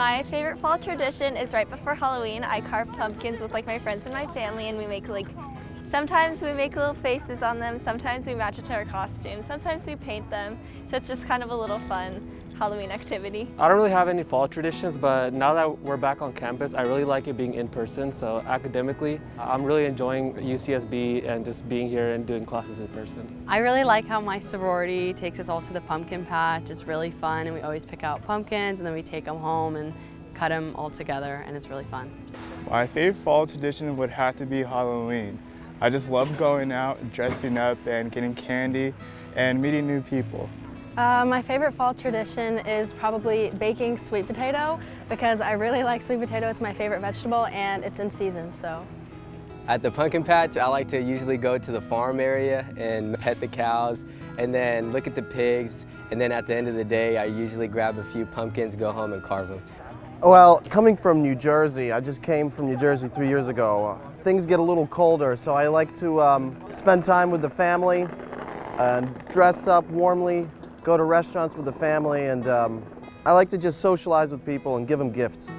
My favorite fall tradition is right before Halloween. I carve pumpkins with like my friends and my family, and we make sometimes we make little faces on them, sometimes we match it to our costumes, sometimes we paint them. So it's just kind of a little fun Halloween activity. I don't really have any fall traditions, but now that we're back on campus, I really like it being in person. So academically, I'm really enjoying UCSB and just being here and doing classes in person. I really like how my sorority takes us all to the pumpkin patch. It's really fun, and we always pick out pumpkins and then we take them home and cut them all together, and it's really fun. My favorite fall tradition would have to be Halloween. I just love going out, dressing up, and getting candy and meeting new people. My favorite fall tradition is probably baking sweet potato because I really like sweet potato. It's my favorite vegetable and it's in season, so. At the pumpkin patch, I like to usually go to the farm area and pet the cows and then look at the pigs, and then at the end of the day, I usually grab a few pumpkins, go home and carve them. Well, coming from New Jersey, I just came from New Jersey 3 years ago. Things get a little colder, so I like to spend time with the family and dress up warmly, go to restaurants with the family, and I like to just socialize with people and give them gifts.